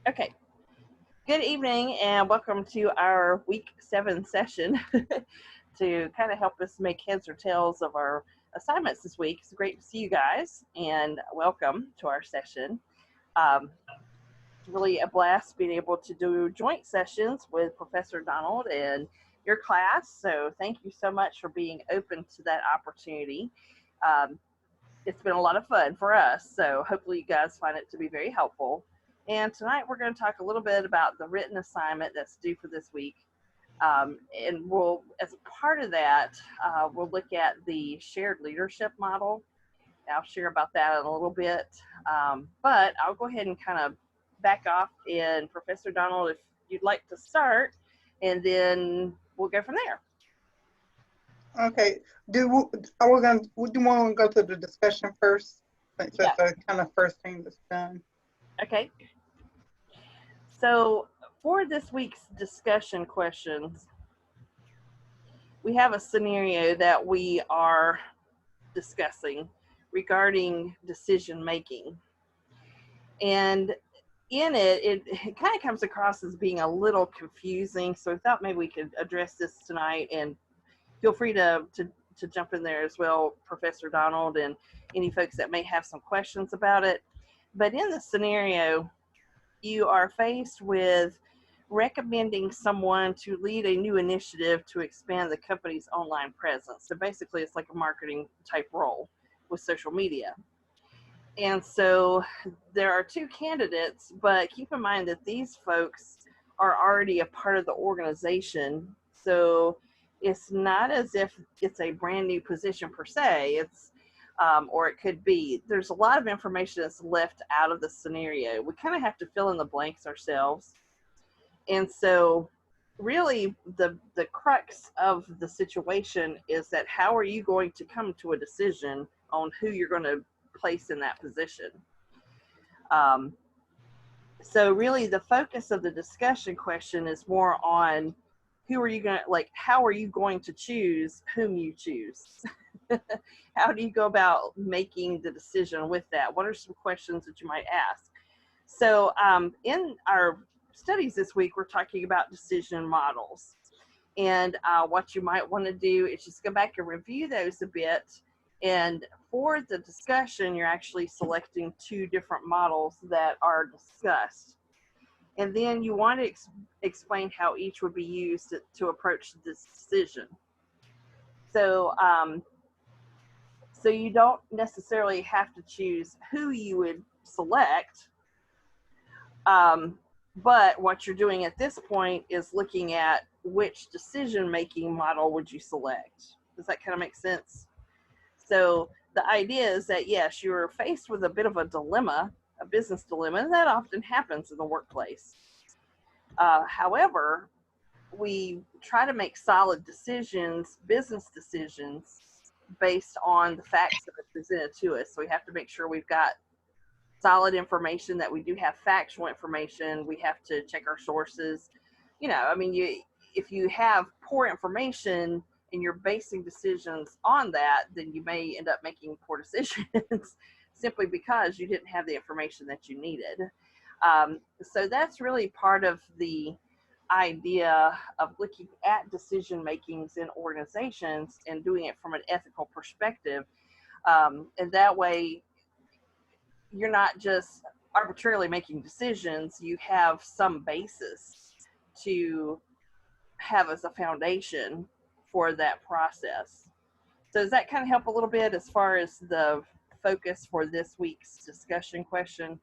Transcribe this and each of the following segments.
Okay, good evening and welcome to our week 7 session to kind of help us make heads or tails of our assignments this week. It's great to see you guys and welcome to our session. It's really a blast being able to do joint sessions with Professor Donald and your class. So thank you so much for being open to that opportunity. It's been a lot of fun for us, so hopefully you guys find it to be very helpful. And tonight we're going to talk a little bit about the written assignment that's due for this week. And we'll, as a part of that, we'll look at the shared leadership model. I'll share about that in a little bit. But I'll go ahead and kind of back off, and Professor Donald, if you'd like to start, and then we'll go from there. Okay. Do you want to go to the discussion first? That's the kind of first thing that's done. Okay. So for this week's discussion questions, we have a scenario that we are discussing regarding decision making. And in it, it kind of comes across as being a little confusing. So I thought maybe we could address this tonight, and feel free to jump in there as well, Professor Donald, and any folks that may have some questions about it. But in the scenario, you are faced with recommending someone to lead a new initiative to expand the company's online presence. So basically, it's like a marketing type role with social media. And so there are two candidates, but keep in mind that these folks are already a part of the organization. So it's not as if it's a brand new position per se. It's or it could be. There's a lot of information that's left out of the scenario. We kind of have to fill in the blanks ourselves. And so really the crux of the situation is that how are you going to come to a decision on who you're going to place in that position? So really the focus of the discussion question is more on who are you going to, like, how are you going to choose whom you choose? How do you go about making the decision with that? What are some questions that you might ask? So in our studies this week, we're talking about decision models. And what you might want to do is just go back and review those a bit. And for the discussion, you're actually selecting two different models that are discussed. And then you want to explain how each would be used to approach this decision. So, so you don't necessarily have to choose who you would select, but what you're doing at this point is looking at which decision-making model would you select. Does that kind of make sense? So the idea is that, yes, you're faced with a bit of a dilemma, a business dilemma, and that often happens in the workplace. However, we try to make solid decisions, business decisions, based on the facts that are presented to us. So we have to make sure we've got solid information, that we do have factual information. We have to check our sources. You know, I mean, if you have poor information and you're basing decisions on that, then you may end up making poor decisions simply because you didn't have the information that you needed. So that's really part of the idea of looking at decision makings in organizations and doing it from an ethical perspective. And that way, you're not just arbitrarily making decisions, you have some basis to have as a foundation for that process. So does that kind of help a little bit as far as the focus for this week's discussion question?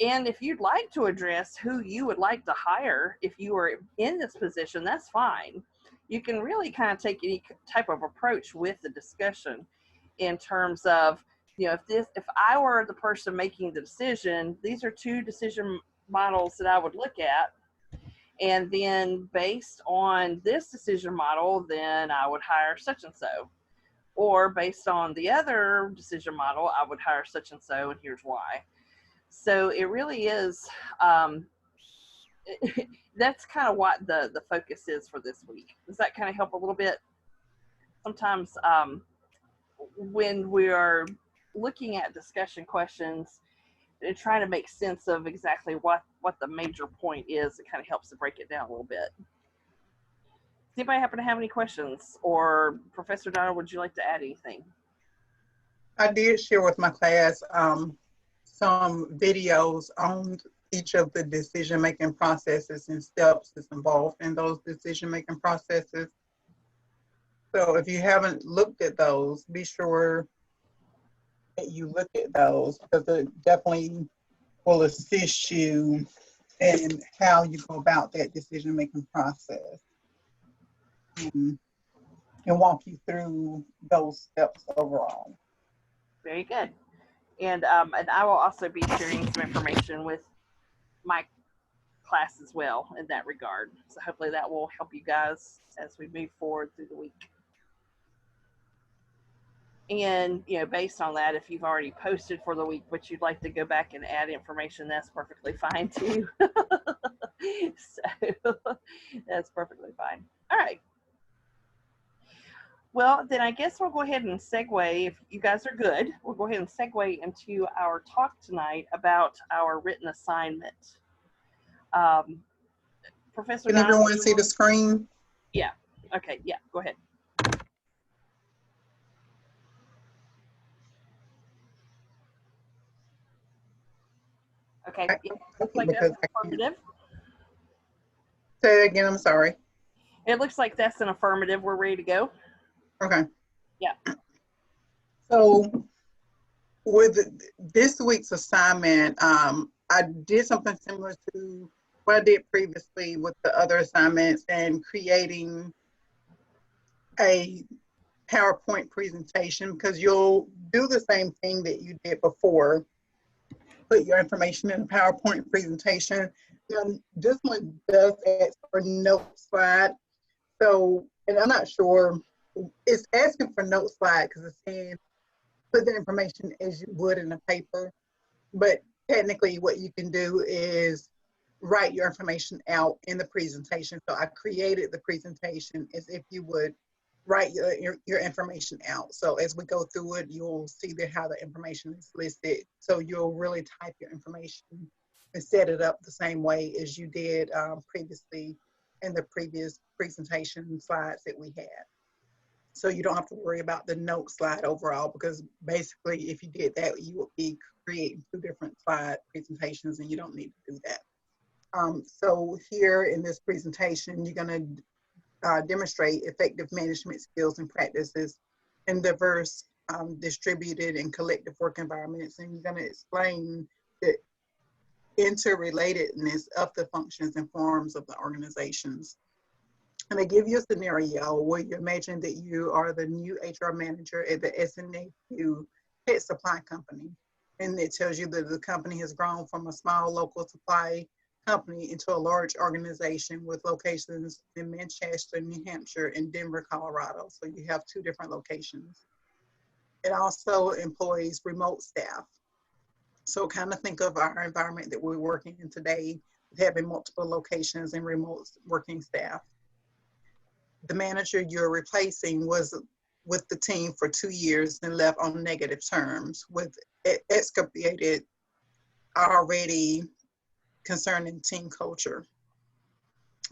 And if you'd like to address who you would like to hire if you were in this position, that's fine. You can really kind of take any type of approach with the discussion in terms of, you know, if I were the person making the decision, these are two decision models that I would look at. And then based on this decision model, then I would hire such and so. Or based on the other decision model, I would hire such and so, and here's why. So it really is, that's kind of what the focus is for this week. Does that kind of help a little bit? Sometimes when we are looking at discussion questions, trying to make sense of exactly what the major point is. It kind of helps to break it down a little bit. Does anybody happen to have any questions? Or Professor Donald, would you like to add anything? I did share with my class some videos on each of the decision-making processes and steps that's involved in those decision-making processes. So if you haven't looked at those, be sure that you look at those, because it definitely will assist you in how you go about that decision-making process, and walk you through those steps overall. Very good. And I will also be sharing some information with my class as well in that regard. So hopefully that will help you guys as we move forward through the week. And, you know, based on that, if you've already posted for the week, but you'd like to go back and add information, that's perfectly fine too. So that's perfectly fine. All right. Well, then I guess we'll go ahead and segue, if you guys are good, we'll go ahead and segue into our talk tonight about our written assignment. Professor Can Donald, everyone see the screen? Yeah. Okay. Yeah. Go ahead. Okay. Yeah, looks like that's affirmative. Say it again, I'm sorry. It looks like that's an affirmative. We're ready to go. Okay. Yeah. So with this week's assignment, I did something similar to what I did previously with the other assignments, and creating a PowerPoint presentation, because you'll do the same thing that you did before. Put your information in a PowerPoint presentation. And this one does ask for note slide. So, and I'm not sure, it's asking for note slide because it's saying put the information as you would in a paper. But technically what you can do is write your information out in the presentation. So I created the presentation as if you would write your information out. So as we go through it, you'll see how the information is listed. So you'll really type your information and set it up the same way as you did previously in the previous presentation slides that we had. So you don't have to worry about the note slide overall, because basically if you did that, you would be creating two different slide presentations, and you don't need to do that. So here in this presentation, you're going to demonstrate effective management skills and practices in diverse, distributed, and collective work environments. And you're going to explain the interrelatedness of the functions and forms of the organizations. And I give you a scenario where you imagine that you are the new HR manager at the SNHU pet supply company. And it tells you that the company has grown from a small local supply company into a large organization with locations in Manchester, New Hampshire, and Denver, Colorado. So you have two different locations. It also employs remote staff. So kind of think of our environment that we're working in today, having multiple locations and remote working staff. The manager you're replacing was with the team for 2 years and left on negative terms, with excavated already concerning team culture.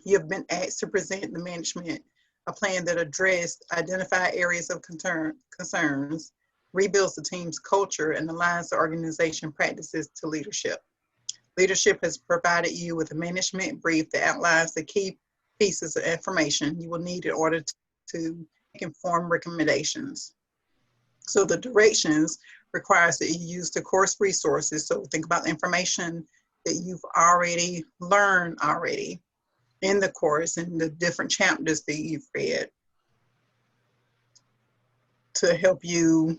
You have been asked to present the management a plan that addressed identified areas of concerns, rebuilds the team's culture, and aligns the organization practices to leadership. Leadership has provided you with a management brief that outlines the key pieces of information you will need in order to make informed recommendations. So the directions requires that you use the course resources. So think about the information that you've already learned in the course and the different chapters that you've read to help you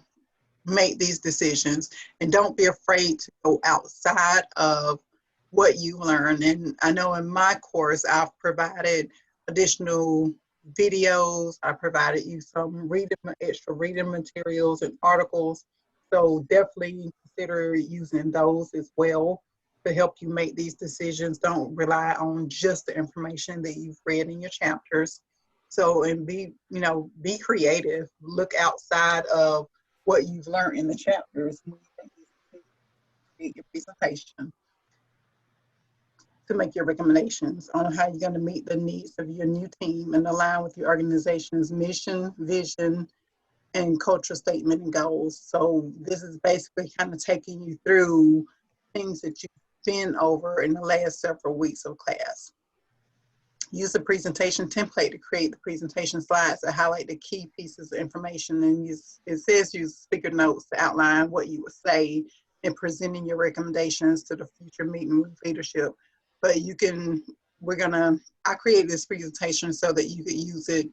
make these decisions. And don't be afraid to go outside of what you learn. And I know in my course, I've provided additional videos. I provided you some extra reading materials and articles. So definitely consider using those as well to help you make these decisions. Don't rely on just the information that you've read in your chapters. So, and be creative. Look outside of what you've learned in the chapters. create your presentation to make your recommendations on how you're going to meet the needs of your new team and align with your organization's mission, vision, and culture statement and goals. So this is basically kind of taking you through things that you've been over in the last several weeks of class. Use a presentation template to create the presentation slides that highlight the key pieces of information, and it says use speaker notes to outline what you would say in presenting your recommendations to the future meeting with leadership. But you can, I created this presentation so that you could use it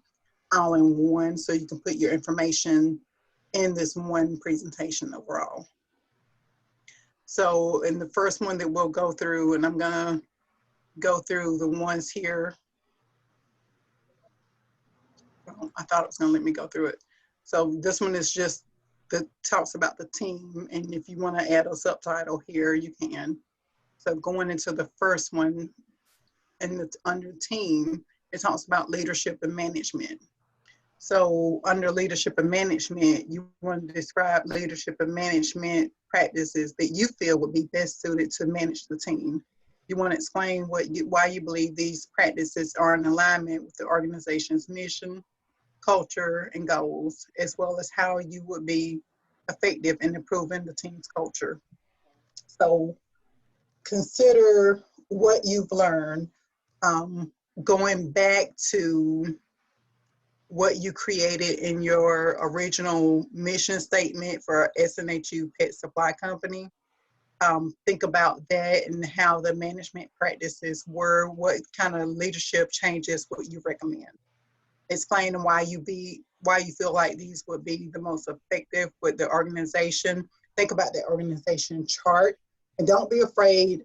all in one, so you can put your information in this one presentation overall. So in the first one that we'll go through, and I'm gonna go through the ones here. I thought it was gonna let me go through it. So this one is just that talks about the team, and if you want to add a subtitle here, you can. So going into the first one, and it's under team, it talks about leadership and management. So under leadership and management, you want to describe leadership and management practices that you feel would be best suited to manage the team. You want to explain why you believe these practices are in alignment with the organization's mission, culture, and goals, as well as how you would be effective in improving the team's culture. So consider what you've learned, going back to what you created in your original mission statement for SNHU Pet Supply Company. Think about that and how the management practices were, what kind of leadership changes would you recommend? Explain why you feel like these would be the most effective with the organization. Think about the organization chart, and don't be afraid.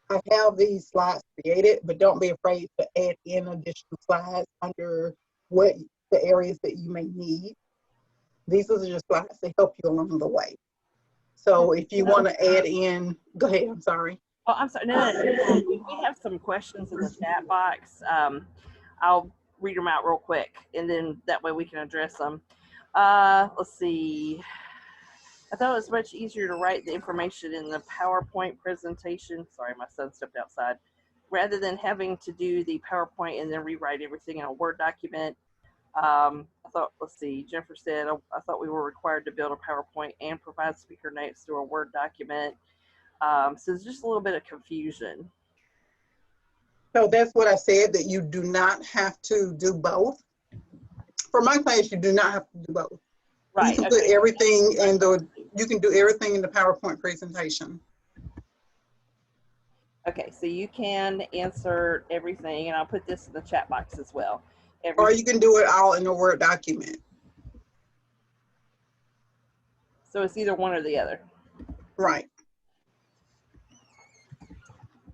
I have these slides created, but don't be afraid to add in additional slides under what the areas that you may need. These are just slides to help you along the way. So if you want to add in, go ahead, I'm sorry. Oh, I'm sorry. No. We have some questions in the chat box. I'll read them out real quick, and then that way we can address them. Let's see. I thought it was much easier to write the information in the PowerPoint presentation. Sorry, my son stepped outside. Rather than having to do the PowerPoint and then rewrite everything in a Word document. Let's see, Jennifer said, I thought we were required to build a PowerPoint and provide speaker notes through a Word document. So there's just a little bit of confusion. So that's what I said, that you do not have to do both. For my class, you do not have to do both. Right. You can put everything in you can do everything in the PowerPoint presentation. Okay, so you can insert everything, and I'll put this in the chat box as well. Or you can do it all in a Word document. So it's either one or the other. Right.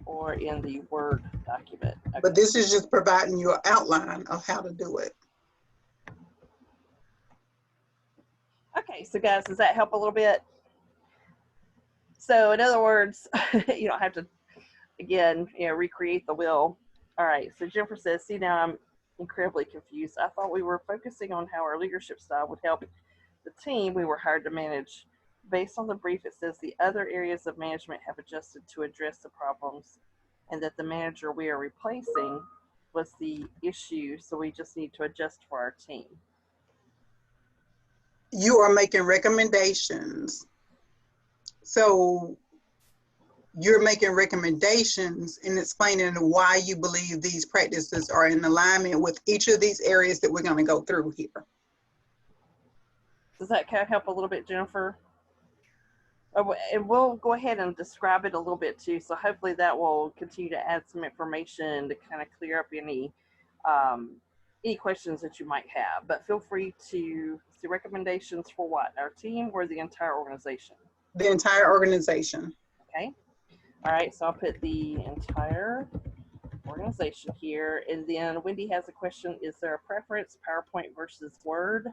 Or in the Word document. Okay. But this is just providing you an outline of how to do it. Okay, so guys, does that help a little bit? So in other words, you don't have to, again, recreate the wheel. All right, so Jennifer says, see, now I'm incredibly confused. I thought we were focusing on how our leadership style would help the team we were hired to manage. Based on the brief, it says the other areas of management have adjusted to address the problems, and that the manager we are replacing was the issue, so we just need to adjust for our team. You are making recommendations. So you're making recommendations and explaining why you believe these practices are in alignment with each of these areas that we're going to go through here. Does that kind of help a little bit, Jennifer? And we'll go ahead and describe it a little bit too. So hopefully that will continue to add some information to kind of clear up any questions that you might have. But feel free to see recommendations for what? Our team or the entire organization? The entire organization. Okay. All right. So I'll put the entire organization here. And then Wendy has a question. Is there a preference, PowerPoint versus Word?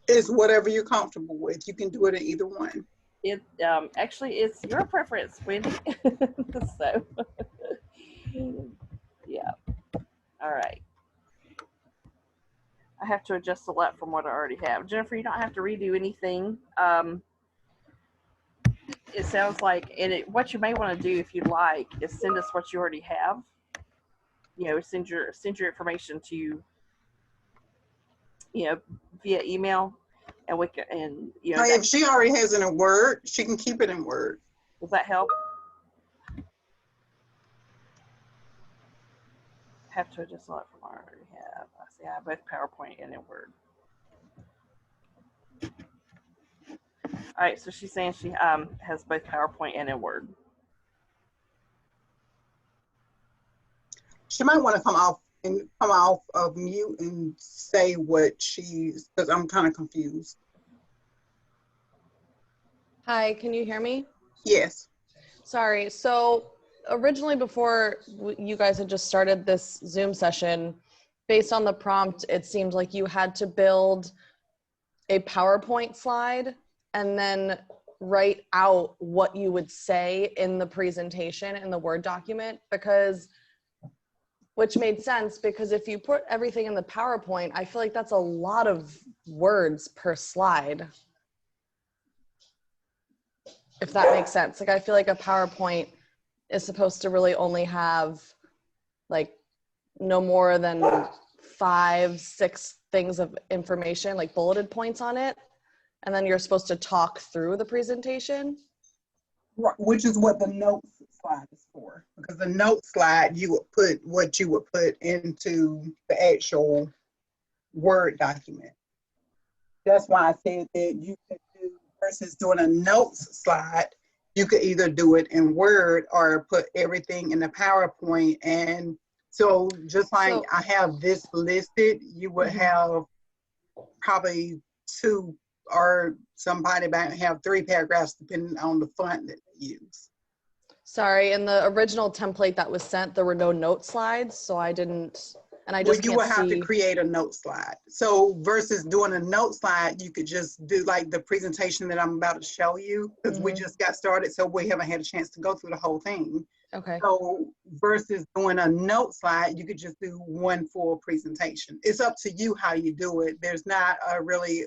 It's whatever you're comfortable with. You can do it in either one. It actually, it's your preference, Wendy. So, yeah. All right. I have to adjust a lot from what I already have. Jennifer, you don't have to redo anything. it sounds like, and what you may want to do if you'd like is send us what you already have. You know, send your information to, you know, via email, and we can, and you know, If she already has it in Word, she can keep it in Word. does that help? Have to adjust a lot from what I already have. I see I have both PowerPoint and in Word. All right, so she's saying she has both PowerPoint and in Word. She might want to come off of mute and say what she's, because I'm kind of confused. Hi, can you hear me? Yes. Sorry. So originally, before you guys had just started this Zoom session, based on the prompt, it seemed like you had to build a PowerPoint slide and then write out what you would say in the presentation in the Word document, which made sense, because if you put everything in the PowerPoint, I feel like that's a lot of words per slide. If that makes sense. Like, I feel like a PowerPoint is supposed to really only have like no more than 5, 6 things of information, like bulleted points on it. And then you're supposed to talk through the presentation. Right, which is what the notes slide is for. Because the notes slide, you would put what you would put into the actual Word document. That's why I said that you could do, versus doing a notes slide, you could either do it in Word or put everything in the PowerPoint. And so just like I have this listed, you would have probably 2, or somebody might have 3 paragraphs depending on the font that they use. Sorry, in the original template that was sent, there were no note slides, so I didn't, and I just you would have to create a note slide. So versus doing a note slide, you could just do like the presentation that I'm about to show you, because we just got started, so we haven't had a chance to go through the whole thing. Okay. So versus doing a note slide, you could just do one full presentation. It's up to you how you do it. There's not really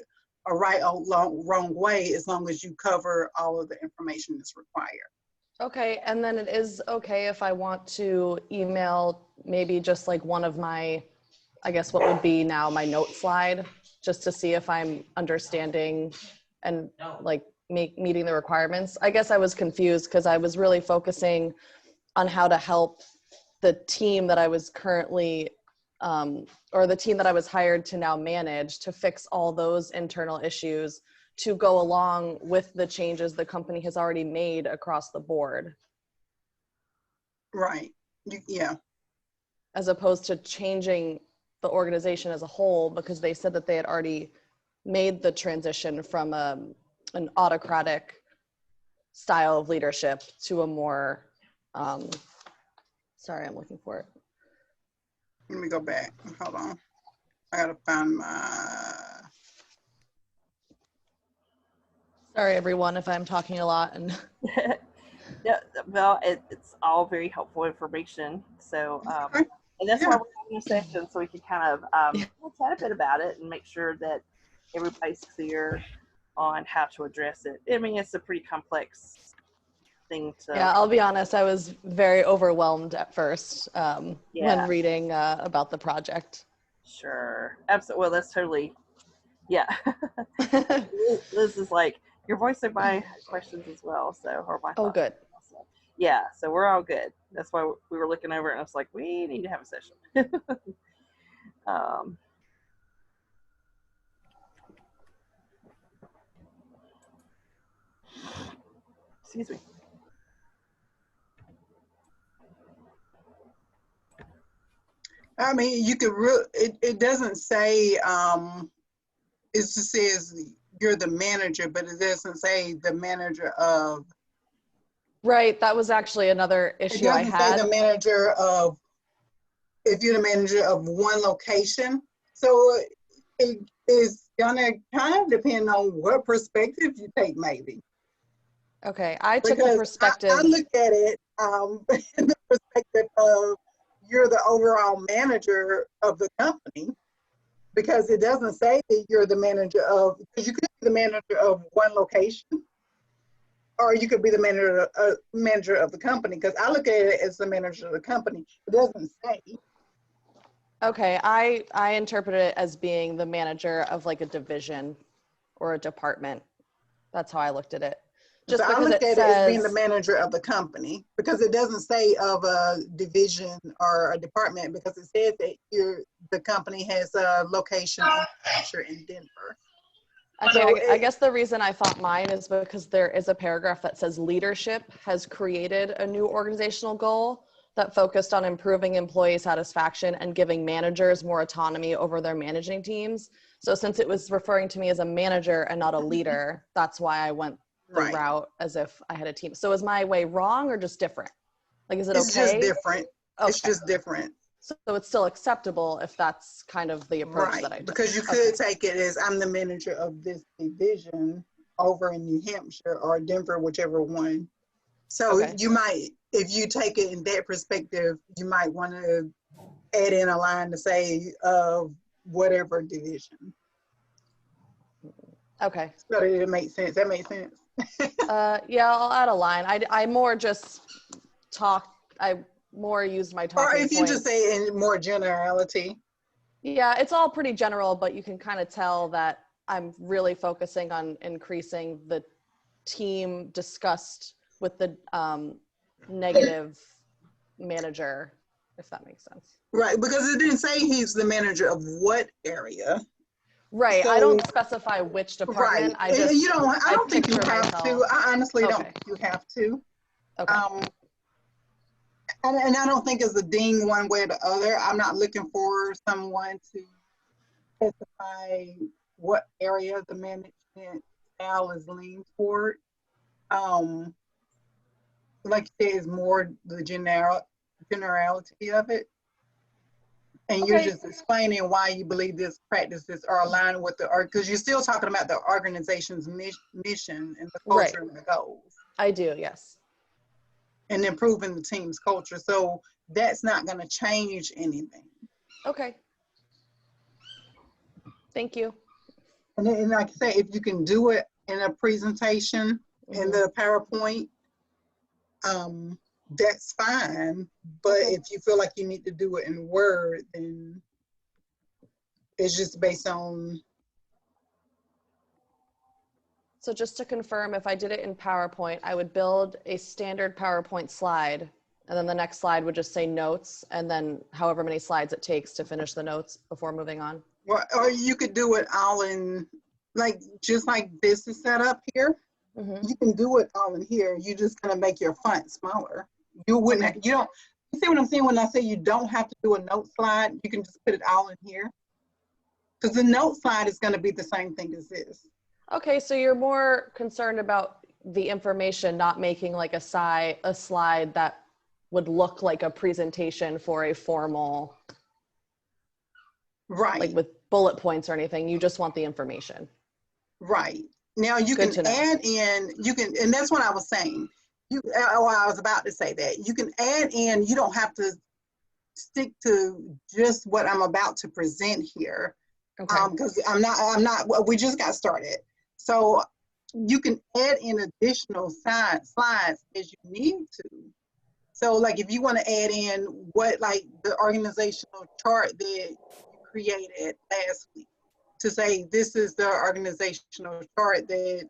a right or wrong way, as long as you cover all of the information that's required. Okay, and then it is okay if I want to email maybe just like one of my, I guess what would be now my note slide, just to see if I'm understanding and like meeting the requirements. I guess I was confused because I was really focusing on how to help the team that I was currently, or the team that I was hired to now manage, to fix all those internal issues to go along with the changes the company has already made across the board. Right, yeah. As opposed to changing the organization as a whole, because they said that they had already made the transition from an autocratic style of leadership to a more, sorry, I'm looking for it. Let me go back, hold on. I gotta find my. Sorry, everyone, if I'm talking a lot. And yeah, well, it's all very helpful information. So, and that's why we're having a session, so we can kind of chat a bit about it and make sure that everybody's clear on how to address it. I mean, it's a pretty complex thing to. Yeah, I'll be honest, I was very overwhelmed at first when reading about the project. Sure, absolutely. Well, that's totally, yeah. Liz is like, you're voicing my questions as well, so, or my thoughts. Good. Also. Yeah, so we're all good. That's why we were looking over it, and I was like, we need to have a session. Excuse me. I mean, you could it doesn't say, it just says you're the manager, but it doesn't say the manager of. Right, that was actually another issue I had. It doesn't say the manager of, if you're the manager of one location. So it is gonna kind of depend on what perspective you take, maybe. Okay, I took the perspective. I look at it in the perspective of you're the overall manager of the company, because it doesn't say that you're the manager of, because you could be the manager of one location, or you could be the manager of the company, because I look at it as the manager of the company. It doesn't say. Okay, I interpret it as being the manager of like a division or a department. That's how I looked at it. Just So I because look it at it says as being the manager of the company, because it doesn't say of a division or a department, because it says that the company has a location in Denver. Okay, I guess the reason I thought mine is because there is a paragraph that says leadership has created a new organizational goal that focused on improving employee satisfaction and giving managers more autonomy over their managing teams. So since it was referring to me as a manager and not a leader, that's why I went the route as if I had a team. So is my way wrong or just different? Like, is it okay? It's just different. Okay. It's just different. So it's still acceptable if that's kind of the approach that I took. Because you could take it as I'm the manager of this division over in New Hampshire or Denver, whichever one. So you might, if you take it in that perspective, you might want to add in a line to say of whatever division. Okay. So that it makes sense. That makes sense. Yeah, I'll add a line. I more just I more used my talking points. Or if you just points. say in more generality. Yeah, it's all pretty general, but you can kind of tell that I'm really focusing on increasing the team discussed with the negative manager, if that makes sense. Right, because it didn't say he's the manager of what area. Right, so, I don't specify which department. Right, I don't think you have to. I honestly don't think you have to. Okay. And I don't think it's a ding one way or the other. I'm not looking for someone to specify what area the management style is leaned toward. Like you said, is more the generality of it. And you're just explaining why you believe these practices are aligned with because you're still talking about the organization's mission and the culture and the goals. I do, yes. And improving the team's culture. So that's not going to change anything. Okay. Thank you. And like I say, if you can do it in a presentation in the PowerPoint, that's fine. But if you feel like you need to do it in Word, then it's just based on. So just to confirm, if I did it in PowerPoint, I would build a standard PowerPoint slide, and then the next slide would just say notes, and then however many slides it takes to finish the notes before moving on. Well, or you could do it all in, just like this is set up here. You can do it all in here. You're just gonna make your font smaller. You wouldn't. You see what I'm saying when I say you don't have to do a note slide? You can just put it all in here, because the note slide is gonna be the same thing as this. Okay, so you're more concerned about the information, not making like a slide that would look like a presentation for a formal, like with bullet points or anything. You just want the information. Right. Now you can add in, and that's what I was saying. I was about to say that. You can add in, you don't have to stick to just what I'm about to present here. Because we just got started. So you can add in additional slides as you need to. So like if you want to add in the organizational chart that you created last week, to say this is the organizational chart that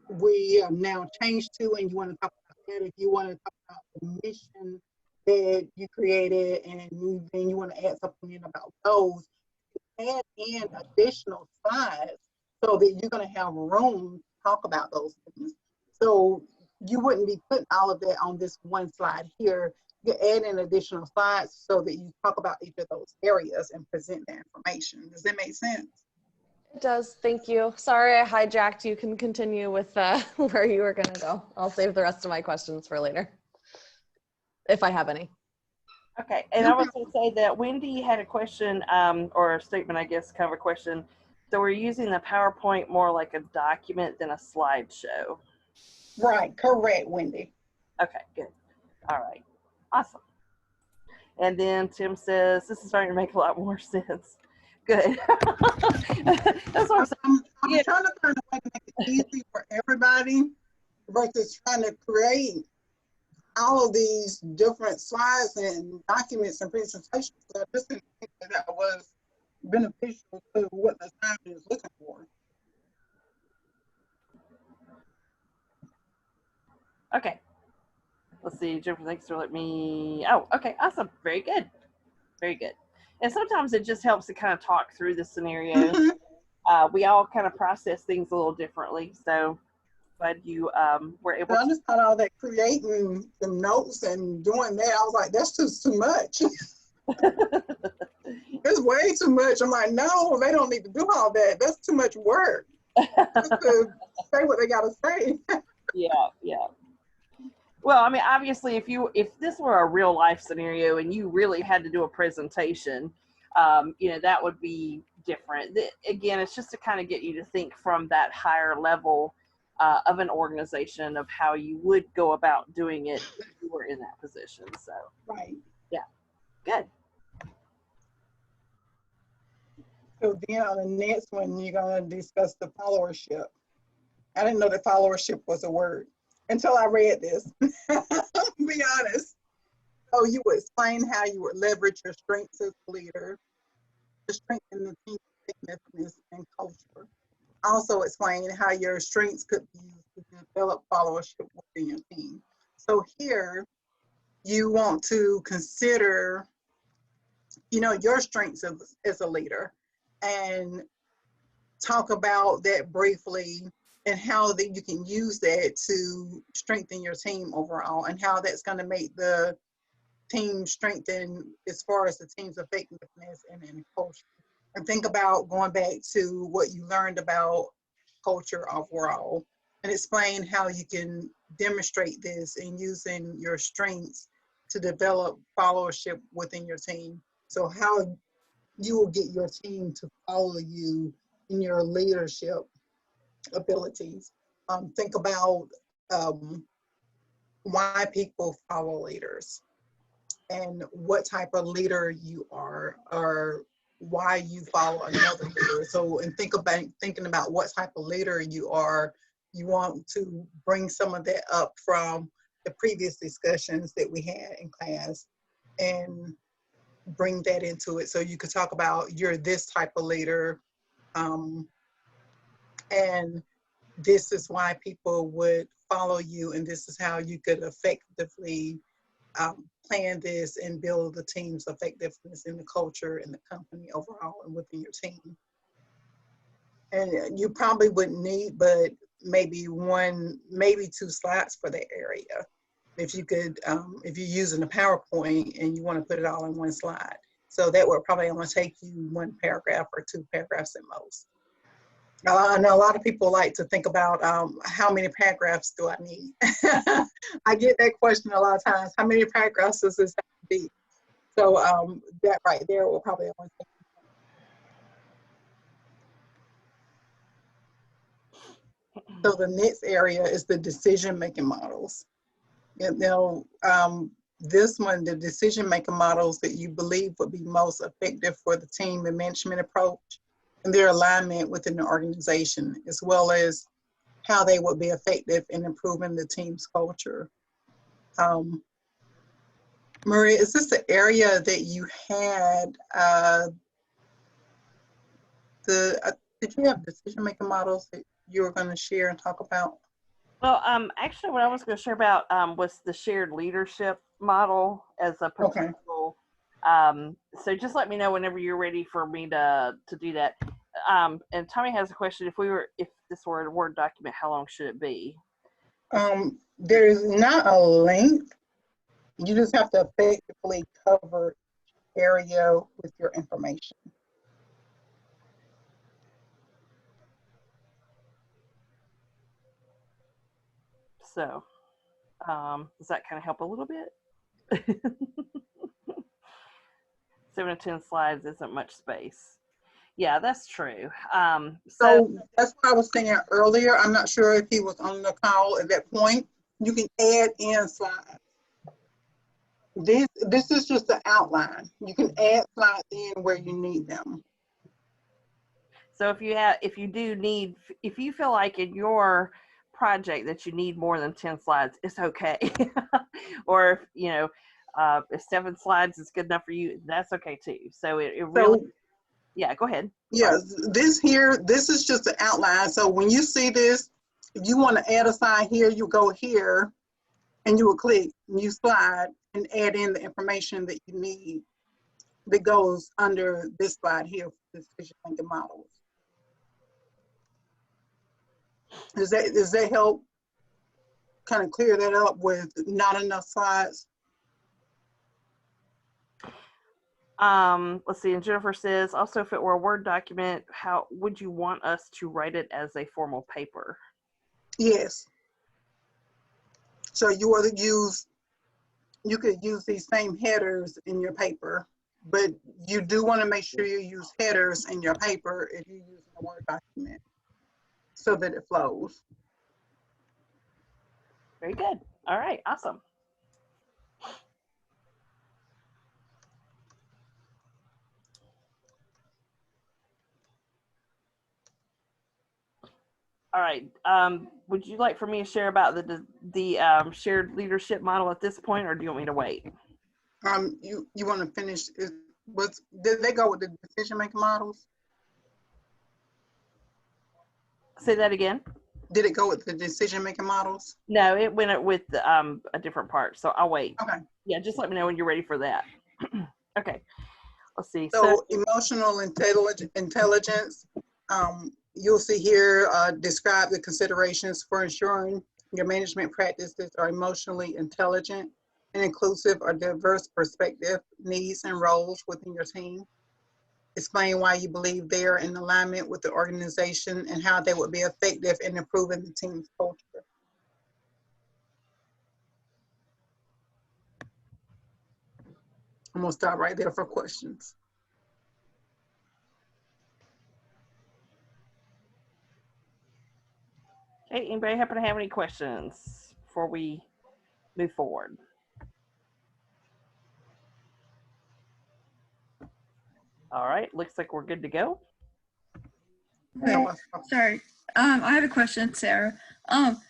we have now changed to, and you want to talk about that. If you want to talk about the mission that you created, and then you want to add something in about those, add in additional slides so that you're going to have room to talk about those things. So you wouldn't be putting all of that on this one slide here. You add in additional slides so that you talk about each of those areas and present that information. Does that make sense? It does. Thank you. Sorry I hijacked. You can continue with where you were going to go. I'll save the rest of my questions for later, if I have any. Okay, and I was going to say that Wendy had a question or a statement, I guess, kind of a question. So we're using the PowerPoint more like a document than a slideshow. Right, correct, Wendy. Okay, good. All right, awesome. And then Tim says, this is starting to make a lot more sense. Good. That's what I'm saying. I'm trying to find a way to make it easy for everybody. versus trying to create all of these different slides and documents and presentations. So I just didn't think that was beneficial to what the assignment is looking for. Okay. Let's see, Jennifer, thanks for letting me. Oh, okay, awesome. Very good. Very good. And sometimes it just helps to kind of talk through the scenarios. We all kind of process things a little differently. So glad you were able I to. just thought all that creating the notes and doing that, I was like, that's just too much. It's way too much. I'm like, no, they don't need to do all that. That's too much work just to say what they got to say. Yeah, yeah. Well, I mean, obviously, if this were a real life scenario and you really had to do a presentation, that would be different. Again, it's just to kind of get you to think from that higher level of an organization of how you would go about doing it if you were in that position. So, Right. yeah, good. So then on the next one, you're going to discuss the followership. I didn't know that followership was a word until I read this. I'll be honest. So you would explain how you would leverage your strengths as a leader to strengthen the team's effectiveness and culture. Also explain how your strengths could be used to develop followership within your team. So here you want to consider, your strengths as a leader and talk about that briefly and how that you can use that to strengthen your team overall and how that's going to make the team strengthen as far as the team's effectiveness and culture. And think about going back to what you learned about culture overall and explain how you can demonstrate this in using your strengths to develop followership within your team. So how you will get your team to follow you in your leadership abilities. Think about why people follow leaders and what type of leader you are or why you follow another leader. So, and thinking about what type of leader you are, you want to bring some of that up from the previous discussions that we had in class and bring that into it. So you could talk about you're this type of leader, and this is why people would follow you, and this is how you could effectively plan this and build the team's effectiveness in the culture and the company overall and within your team. And you probably wouldn't need but maybe two slides for that area. If you could, if you're using a PowerPoint and you want to put it all in one slide. So that would probably only take you one paragraph or two paragraphs at most. I know a lot of people like to think about how many paragraphs do I need? I get that question a lot of times. How many paragraphs does this have to be? So that right there will probably only take. So the next area is the decision-making models. This one, the decision-making models that you believe would be most effective for the team and management approach and their alignment within the organization, as well as how they would be effective in improving the team's culture. Maria, is this the area that you had did you have decision-making models that you were going to share and talk about? Well, actually, what I was going to share about was the shared leadership model as a potential. Okay. So just let me know whenever you're ready for me to do that. And Tommy has a question: if this were a Word document, how long should it be? There's not a length. You just have to effectively cover area with your information. So, does that kind of help a little bit? 7 to 10 slides isn't much space. Yeah, that's true. So that's what I was saying earlier. I'm not sure if he was on the call at that point. You can add in slides. This is just the outline. You can add slides in where you need them. So if you feel like in your project that you need more than 10 slides, it's okay. Or if, if 7 slides is good enough for you, that's okay too. So it really, So, yeah, go ahead. yeah, this is just an outline. So when you see this, if you want to add a slide here, you go here and you will click new slide and add in the information that you need that goes under this slide here for decision making models. Does that help kind of clear that up with not enough slides? Let's see. And Jennifer says, also, if it were a Word document, how would you want us to write it as a formal paper? Yes. So you could use these same headers in your paper, but you do want to make sure you use headers in your paper if you're using a Word document so that it flows. Very good. All right. Awesome. All right. Would you like for me to share about the shared leadership model at this point, or do you want me to wait? You want to finish? Did they go with the decision making models? Say that again. Did it go with the decision making models? No, it went with a different part. So I'll wait. Okay. Yeah, just let me know when you're ready for that. Okay. Let's see. So emotional intelligence. You'll see here, describe the considerations for ensuring your management practices are emotionally intelligent and inclusive or diverse perspective, needs, and roles within your team. Explain why you believe they are in alignment with the organization and how they would be effective in improving the team's culture. I'm gonna stop right there for questions. Okay, anybody happen to have any questions before we move forward? All right, looks like we're good to go. Okay. Sorry. I have a question, Sarah.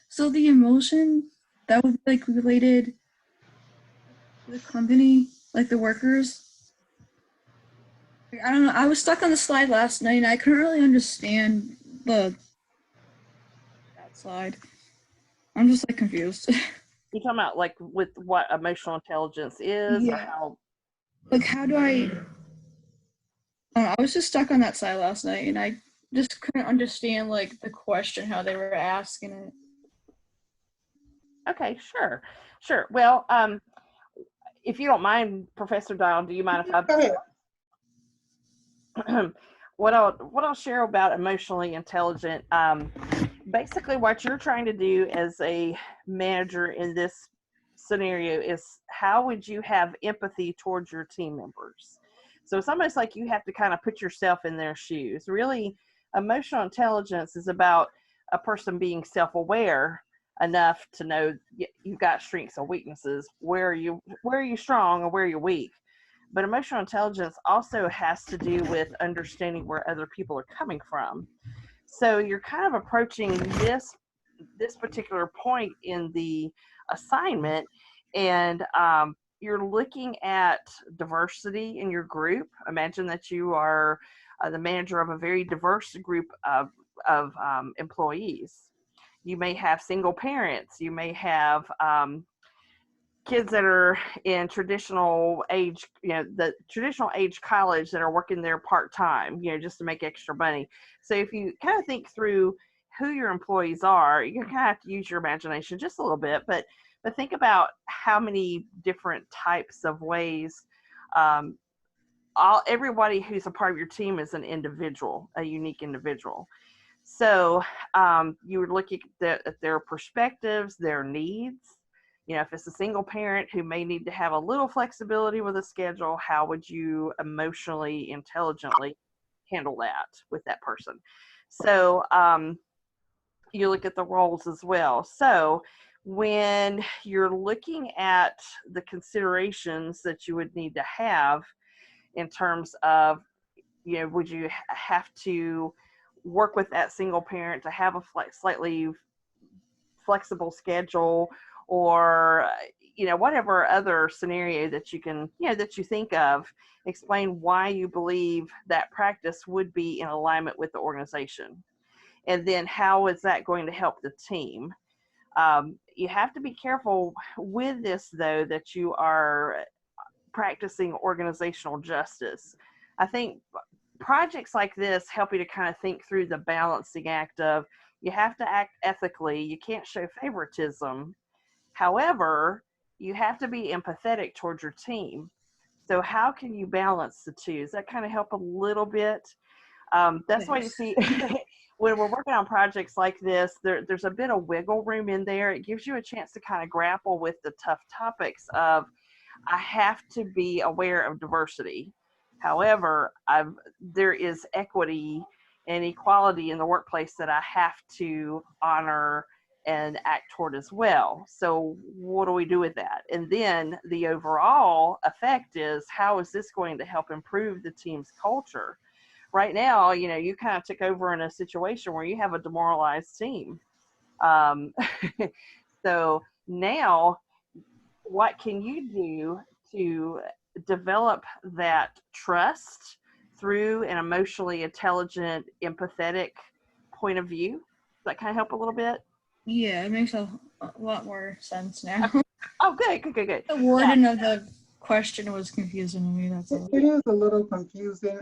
So the emotion that would be like related to the company, like the workers. I don't know. I was stuck on the slide last night and I couldn't really understand that slide. I'm just like confused. You're talking about like with what emotional intelligence is, Yeah. or how? Like how do I was just stuck on that slide last night and I just couldn't understand like the question, how they were asking it. Okay, sure. Well, if you don't mind, Professor Dial, do you mind if I? Go ahead. What I'll share about emotionally intelligent. Basically, what you're trying to do as a manager in this scenario is how would you have empathy towards your team members? So it's almost like you have to kind of put yourself in their shoes. Really, emotional intelligence is about a person being self-aware enough to know you've got strengths and weaknesses. Where are you strong and where are you weak? But emotional intelligence also has to do with understanding where other people are coming from. So you're kind of approaching this particular point in the assignment, and you're looking at diversity in your group. Imagine that you are the manager of a very diverse group of employees. You may have single parents. You may have kids that are in traditional age, the traditional age college that are working there part-time, just to make extra money. So if you kind of think through who your employees are, you're going to have to use your imagination just a little bit, but think about how many different types of ways. Everybody who's a part of your team is an individual, a unique individual. So you would look at their perspectives, their needs. If it's a single parent who may need to have a little flexibility with a schedule, how would you emotionally intelligently handle that with that person? So you look at the roles as well. So when you're looking at the considerations that you would need to have in terms of, would you have to work with that single parent to have a slightly flexible schedule, or whatever other scenario that you can, that you think of. Explain why you believe that practice would be in alignment with the organization, and then how is that going to help the team. You have to be careful with this, though, that you are practicing organizational justice. I think projects like this help you to kind of think through the balancing act of, you have to act ethically, you can't show favoritism. However, you have to be empathetic towards your team. So how can you balance the two? Does that kind of help a little bit? That's why you see when we're working on projects like this, there's a bit of wiggle room in there. It gives you a chance to kind of grapple with the tough topics of, I have to be aware of diversity. However, there is equity and equality in the workplace that I have to honor and act toward as well. So what do we do with that? And then the overall effect is, how is this going to help improve the team's culture? Right now, you kind of took over in a situation where you have a demoralized team. So now, what can you do to develop that trust through an emotionally intelligent, empathetic point of view? Does that kind of help a little bit? Yeah, it makes a lot more sense now. Oh, good. The wording of the question was confusing to me. That's all. It is a little confusing.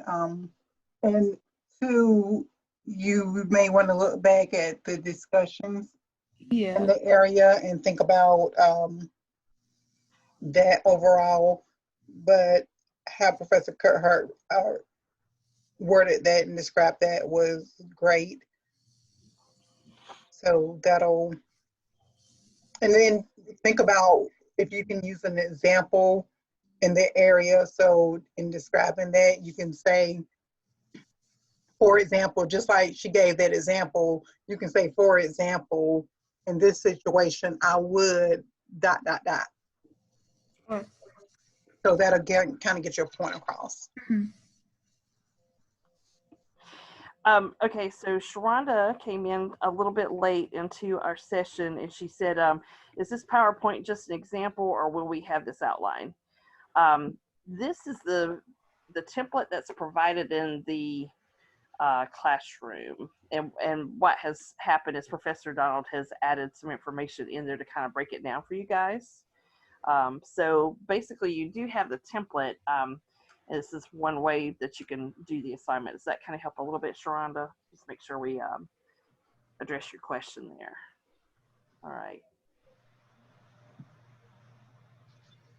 And two, you may want to look back at the discussions in the area and think about that overall. But how Professor Kurthart worded that and described that was great. So and then think about if you can use an example in the area. So in describing that, you can say, for example, just like she gave that example, you can say, for example, in this situation, I would ... Right. So that'll kind of get your point across. Mm-hmm. Okay, so Sharonda came in a little bit late into our session, and she said, is this PowerPoint just an example, or will we have this outline? This is the template that's provided in the classroom, and what has happened is Professor Donald has added some information in there to kind of break it down for you guys. So basically, you do have the template. This is one way that you can do the assignment. Does that kind of help a little bit, Sharonda? Just make sure we address your question there. All right.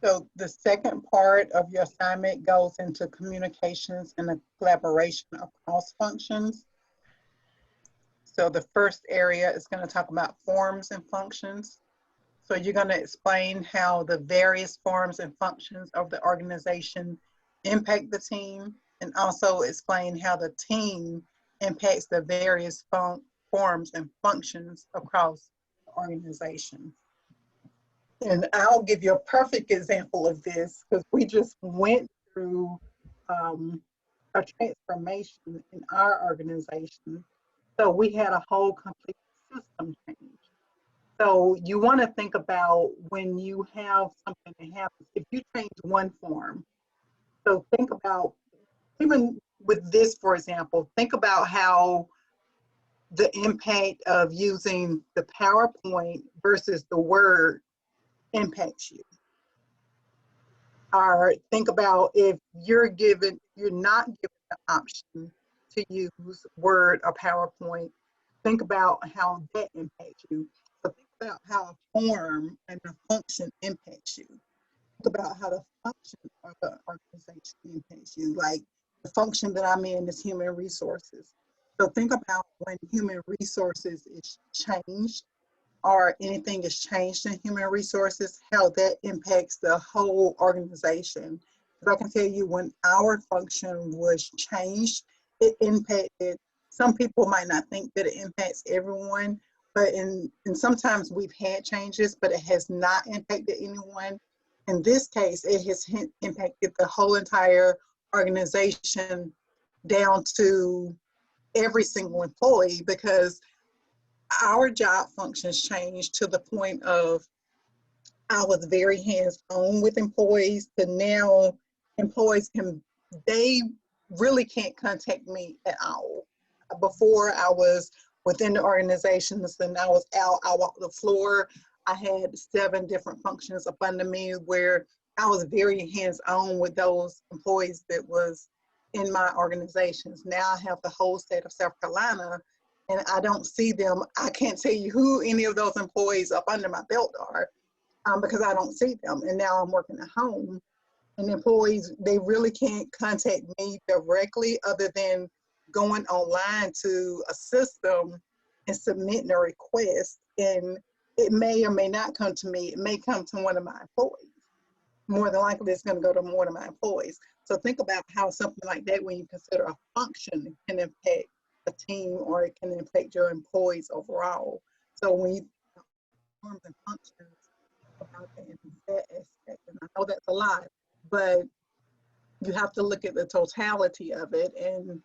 So the second part of your assignment goes into communications and the collaboration across functions. So the first area is going to talk about forms and functions. So you're going to explain how the various forms and functions of the organization impact the team, and also explain how the team impacts the various forms and functions across the organization. And I'll give you a perfect example of this, because we just went through a transformation in our organization. So we had a whole complete system change. So you want to think about when you have something that happens, if you change one form. So think about, even with this, for example, think about how the impact of using the PowerPoint versus the Word impacts you. Or think about if you're not given the option to use Word or PowerPoint, think about how that impacts you. So think about how a form and a function impacts you. Think about how the function of the organization impacts you. Like the function that I'm in is human resources. So think about when human resources is changed, or anything is changed in human resources, how that impacts the whole organization. Because I can tell you, when our function was changed, it impacted, some people might not think that it impacts everyone, but and sometimes we've had changes, but it has not impacted anyone. In this case, it has impacted the whole entire organization down to every single employee, because our job functions changed to the point of I was very hands-on with employees to now employees they really can't contact me at all. Before I was within the organizations and I was out, I walked the floor. I had 7 different functions up under me where I was very hands-on with those employees that was in my organizations. Now I have the whole state of South Carolina and I don't see them. I can't tell you who any of those employees up under my belt are because I don't see them. And now I'm working at home and employees, they really can't contact me directly other than going online to a system and submitting a request. And it may or may not come to me. It may come to one of my employees. More than likely, it's going to go to one of my employees. So think about how something like that, when you consider a function, can impact a team or it can impact your employees overall. So when you forms and functions about that in that aspect, and I know that's a lot, but you have to look at the totality of it and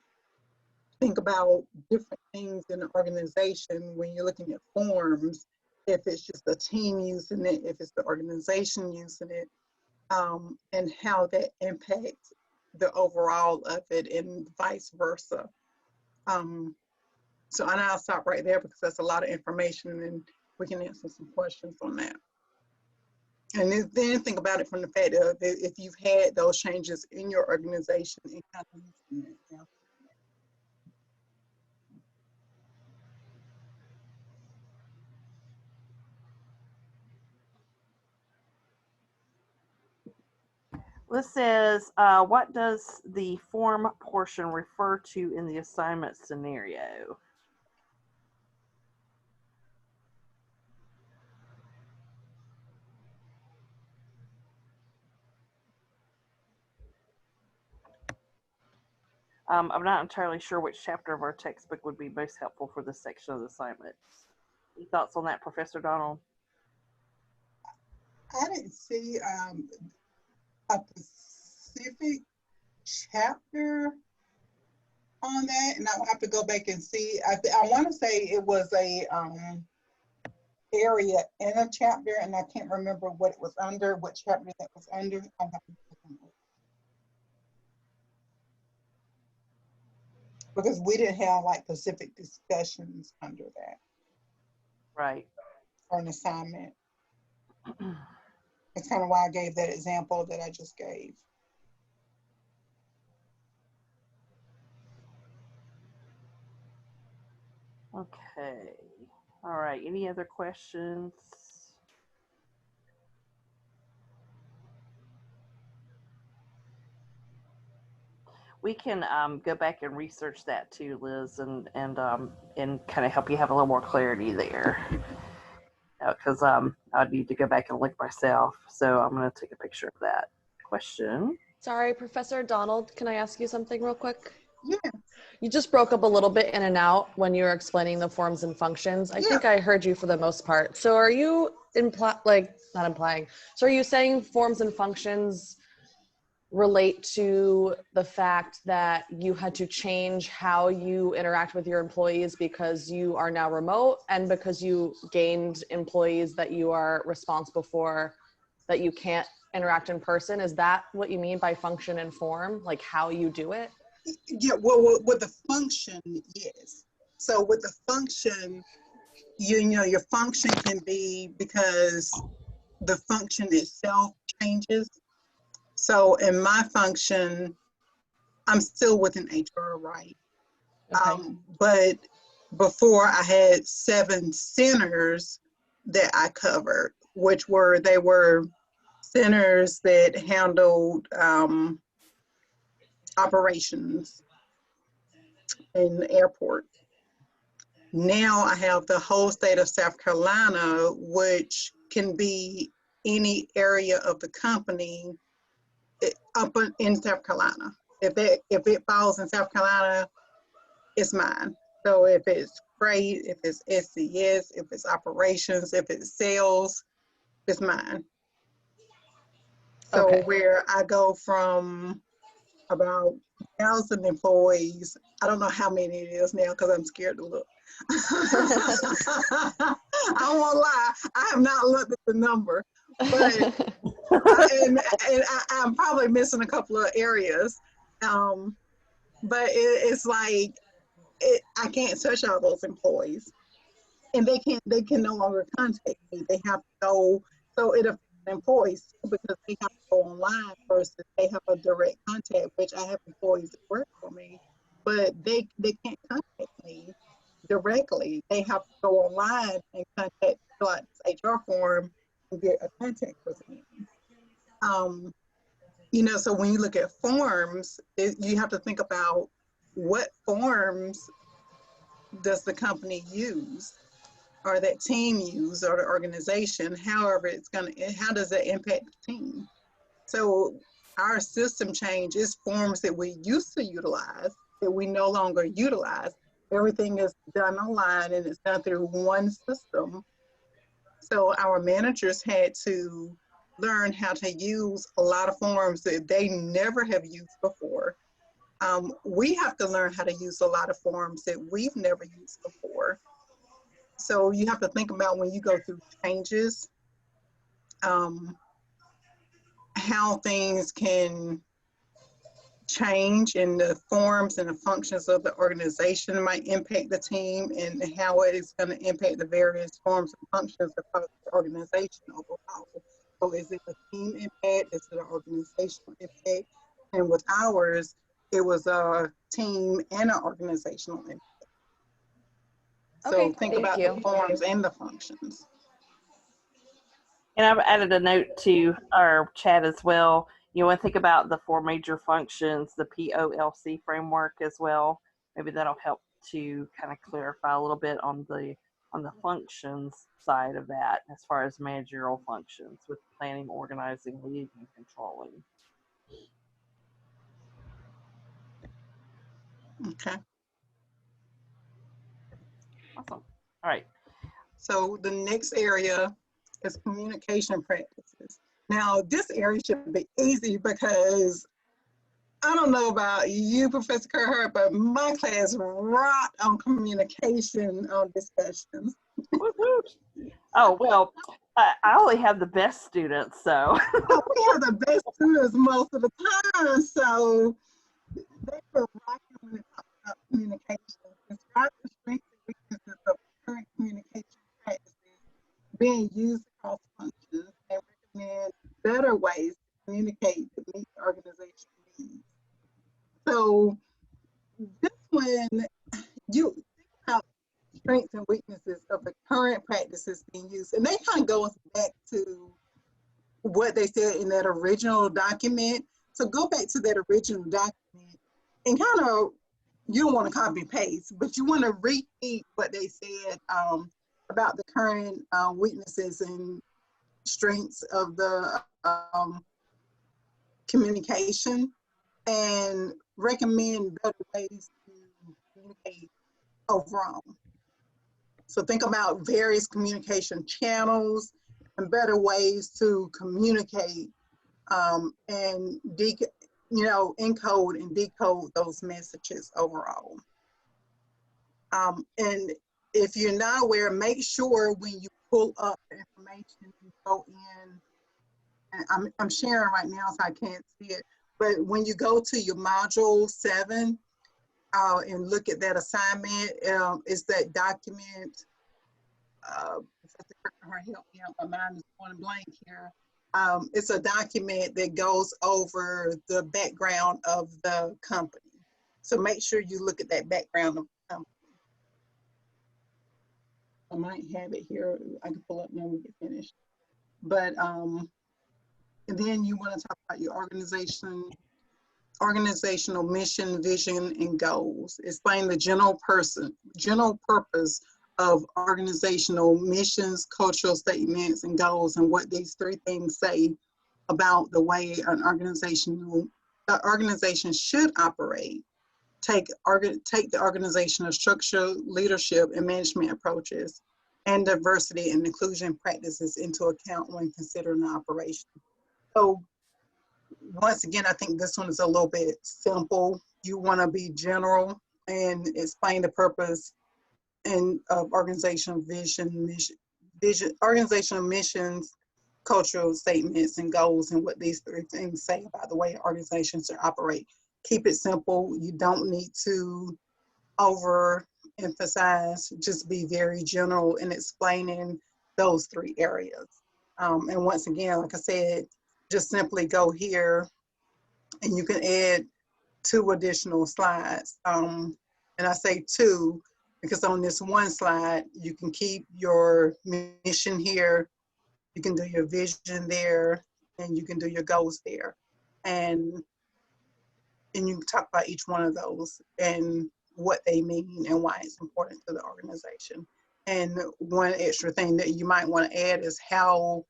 think about different things in an organization when you're looking at forms, if it's just a team using it, if it's the organization using it, and how that impacts the overall of it and vice versa. So and I'll stop right there because that's a lot of information and we can answer some questions on that. And then think about it from the fact of if you've had those changes in your organization and kind of using it, yeah. This says, what does the form portion refer to in the assignment scenario? I'm not entirely sure which chapter of our textbook would be most helpful for this section of the assignments. Any thoughts on that, Professor Donald? I didn't see a specific chapter on that, and I'll have to go back and see. I want to say it was a area in a chapter, and I can't remember what it was under, what chapter that was under. I'll have to look. Because we didn't have like specific discussions under that. Right. For an assignment. That's kind of why I gave that example that I just gave. Okay. All right. Any other questions? We can go back and research that too, Liz, and kind of help you have a little more clarity there. Because I'd need to go back and look myself. So I'm going to take a picture of that question. Sorry, Professor Donald, can I ask you something real quick? Yeah. You just broke up a little bit in and out when you were explaining the forms and functions. I think I heard you for the most part. So are you not implying, so are you saying forms and functions relate to the fact that you had to change how you interact with your employees because you are now remote and because you gained employees that you are responsible for that you can't interact in person? Is that what you mean by function and form, like how you do it? Yeah, well, with the function, yes. So with the function, you know, your function can be because the function itself changes. So in my function, I'm still within HR, right? Okay. But before I had 7 centers that I covered, which were centers that handled operations in the airport. Now I have the whole state of South Carolina, which can be any area of the company up in South Carolina. If it falls in South Carolina, it's mine. So if it's freight, if it's SCS, if it's operations, if it's sales, it's mine. So where I go from about 1,000 employees, I don't know how many it is now because I'm scared to look, I won't lie, I have not looked at the number, but I'm probably missing a couple of areas. But it's like I can't touch all those employees, and they can no longer contact me. They have to go. So it affects employees too, because they have to go online versus they have a direct contact, which I have employees that work for me, but they can't contact me directly. They have to go online and contact, fill out this HR form and get a contact person. You know, so when you look at forms, you have to think about what forms does the company use, or that team use, or the organization, however it's going to, how does that impact the team? So our system change is forms that we used to utilize that we no longer utilize. Everything is done online and it's done through one system. So our managers had to learn how to use a lot of forms that they never have used before. We have to learn how to use a lot of forms that we've never used before. So you have to think about when you go through changes, how things can change, and the forms and the functions of the organization might impact the team, and how it is going to impact the various forms and functions across the organization overall. So is it a team impact? Is it an organizational impact? And with ours, it was a team and an organizational impact. So think about the forms and the functions. And I've added a note to our chat as well. You want to think about the 4 major functions, the POLC framework as well. Maybe that'll help to kind of clarify a little bit on the functions side of that, as far as managerial functions with planning, organizing, leading, and controlling. Okay. Awesome. All right. So the next area is communication practices. Now, this area should be easy because I don't know about you, Professor Kerr, but my class rocked on communication discussions. Oh, well, I only have the best students, so. We have the best students most of the time, so they were rocking when it talks about communication. Describe the strengths and weaknesses of current communication practices being used across functions, and recommend better ways to communicate to meet the organizational needs. So this one, you think about strengths and weaknesses of the current practices being used, and they kind of goes back to what they said in that original document. So go back to that original document and kind of, you don't want to copy and paste, but you want to repeat what they said about the current weaknesses and strengths of the communication, and recommend better ways to communicate overall. So think about various communication channels and better ways to communicate and encode and decode those messages overall. And if you're not aware, make sure when you pull up the information, you go in, and I'm sharing right now so I can't see it, but when you go to your module 7 and look at that assignment, is that document, Professor Kirker, help me out, my mind is going blank here. It's a document that goes over the background of the company. So make sure you look at that background of the company. I might have it here. I can pull up when we get finished. But and then you want to talk about your organizational mission, vision, and goals. Explain the general purpose of organizational missions, cultural statements, and goals, and what these 3 things say about the way an organization should operate. Take the organizational structure, leadership, and management approaches, and diversity and inclusion practices into account when considering the operation. So once again, I think this one is a little bit simple. You want to be general and explain the purpose and of organizational organizational missions, cultural statements, and goals, and what these three things say about the way organizations should operate. Keep it simple. You don't need to overemphasize. Just be very general in explaining those three areas. And once again, like I said, just simply go here and you can add 2 additional slides. And I say 2 because on this one slide, you can keep your mission here, you can do your vision there, and you can do your goals there. And you can talk about each one of those and what they mean and why it's important to the organization. And one extra thing that you might want to add is how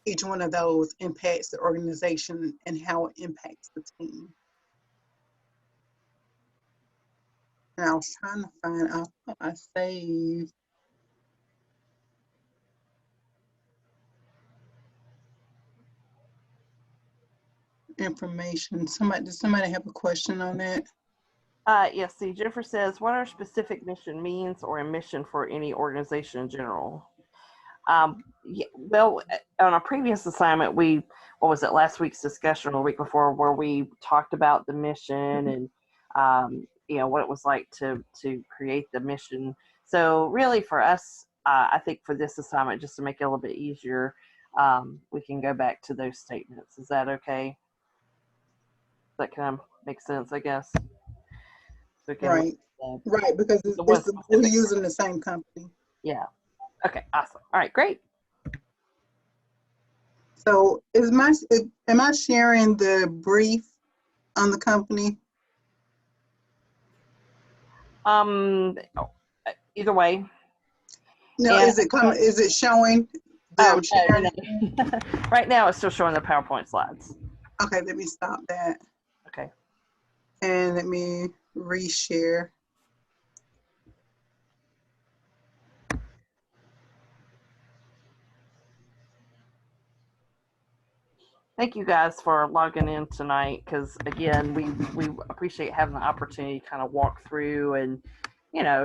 each one of those impacts the organization and how it impacts the team. And I was trying to find, I saved. Information. Does somebody have a question on that? Yes, see, Jennifer says, what are specific mission means or a mission for any organization in general? Yeah, well, on a previous assignment, what was it, last week's discussion or the week before, where we talked about the mission and, what it was like to create the mission. So really for us, I think for this assignment, just to make it a little bit easier, we can go back to those statements. Is that okay? That kind of makes sense, I guess. So Right, right, because we're using the same company. Yeah. Okay, awesome. All right, great. So am I sharing the brief on the company? Either way. No, is it showing Oh, no. Right now it's still showing the PowerPoint slides. Okay, let me stop that. Okay. And let me reshare. Thank you guys for logging in tonight, because again, we appreciate having the opportunity to kind of walk through and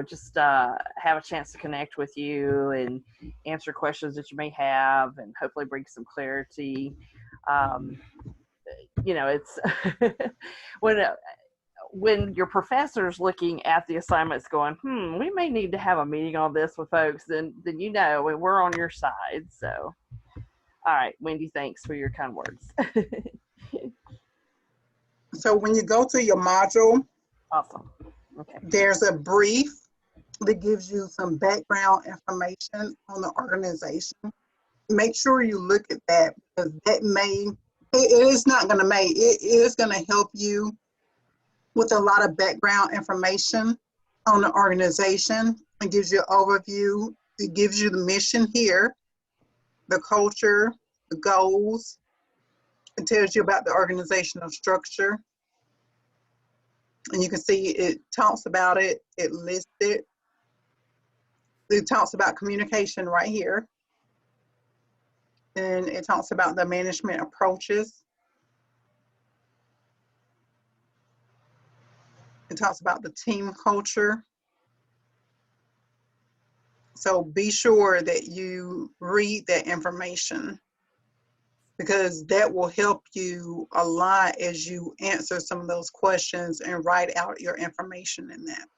just have a chance to connect with you and answer questions that you may have and hopefully bring some clarity. It's when your professor's looking at the assignments going, we may need to have a meeting on this with folks, then we're on your side. So all right, Wendy, thanks for your kind words. So when you go to your module, Awesome. Okay. There's a brief that gives you some background information on the organization. Make sure you look at that, because that it is going to help you with a lot of background information on the organization. It gives you an overview. It gives you the mission here, the culture, the goals. It tells you about the organizational structure. And you can see it talks about it, it lists it. It talks about communication right here. And it talks about the management approaches. It talks about the team culture. So be sure that you read that information, because that will help you a lot as you answer some of those questions and write out your information in that.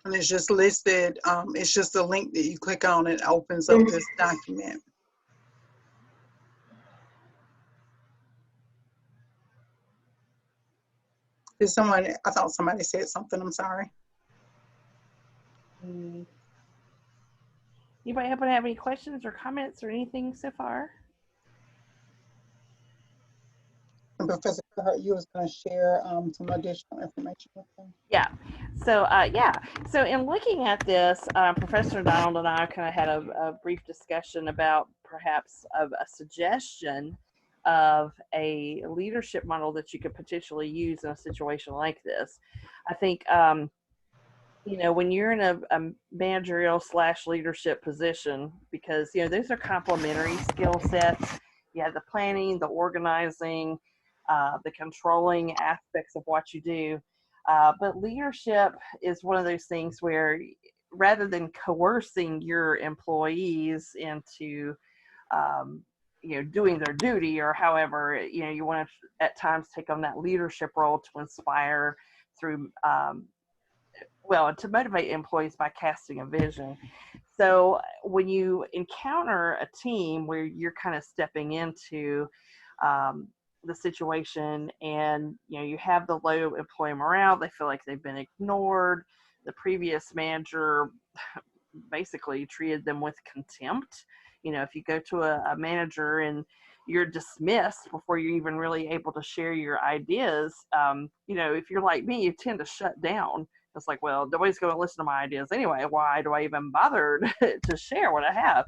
And it's just listed, it's just a link that you click on, it opens up this document. I thought somebody said something, I'm sorry. Anybody happen to have any questions or comments or anything so far? And Professor Hurt, you was going to share some additional information with them. Yeah. So in looking at this, Professor Donald and I kind of had a brief discussion about perhaps of a suggestion of a leadership model that you could potentially use in a situation like this. I think, when you're in a managerial / leadership position, because, those are complementary skill sets. You have the planning, the organizing, the controlling aspects of what you do. But leadership is one of those things where rather than coercing your employees into doing their duty, or however, you want to at times take on that leadership role to inspire through to motivate employees by casting a vision. So when you encounter a team where you're kind of stepping into the situation, and you have the low employee morale, they feel like they've been ignored, the previous manager basically treated them with contempt. If you go to a manager and you're dismissed before you're even really able to share your ideas, if you're like me, you tend to shut down. It's like, well, nobody's going to listen to my ideas anyway. Why do I even bother to share what I have?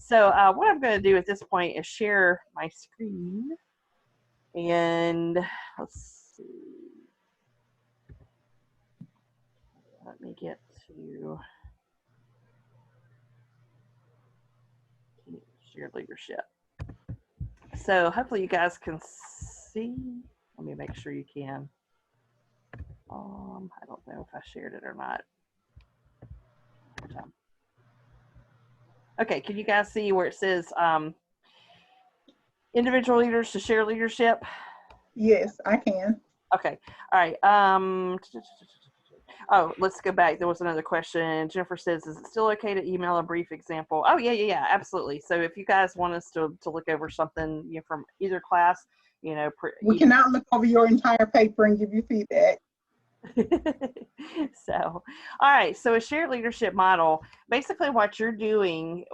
So what I'm going to do at this point is share my screen. And let's see. Let me get to shared leadership. So hopefully you guys can see. Let me make sure you can. I don't know if I shared it or not. Okay, can you guys see where it says individual leaders to share leadership? Yes, I can. Okay, all right. Oh, let's go back. There was another question. Jennifer says, is it still okay to email a brief example? Oh, yeah, absolutely. So if you guys want us to look over something from either class, we cannot look over your entire paper and give you feedback. So, all right. So a shared leadership model, basically what you're doing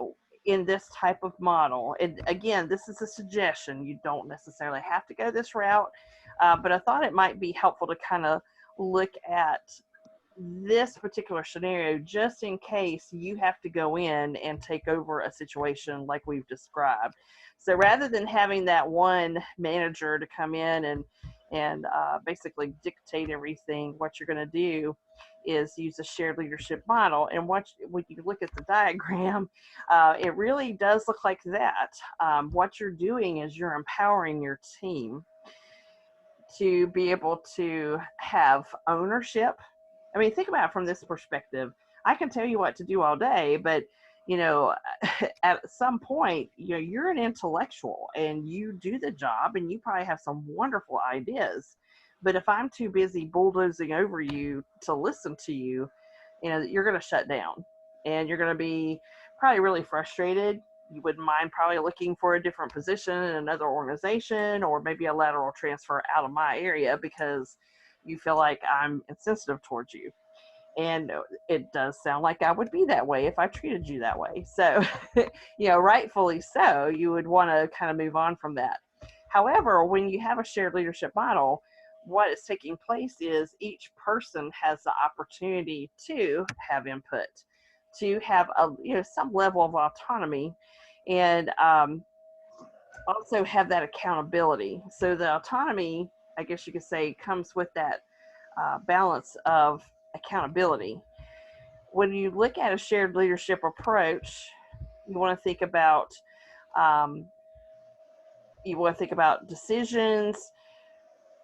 in this type of model, and again, this is a suggestion. You don't necessarily have to go this route, but I thought it might be helpful to kind of look at this particular scenario just in case you have to go in and take over a situation like we've described. So rather than having that one manager to come in and basically dictate everything, what you're going to do is use a shared leadership model. And when you look at the diagram, it really does look like that. What you're doing is you're empowering your team to be able to have ownership. I mean, think about it from this perspective. I can tell you what to do all day, but at some point, you're an intellectual and you do the job and you probably have some wonderful ideas. But if I'm too busy bulldozing over you to listen to you, you're going to shut down and you're going to be probably really frustrated. You wouldn't mind probably looking for a different position in another organization, or maybe a lateral transfer out of my area because you feel like I'm insensitive towards you. And it does sound like I would be that way if I treated you that way. So, rightfully so, you would want to kind of move on from that. However, when you have a shared leadership model, what is taking place is each person has the opportunity to have input, to have some level of autonomy, and also have that accountability. So the autonomy, I guess you could say, comes with that balance of accountability. When you look at a shared leadership approach, you want to think about decisions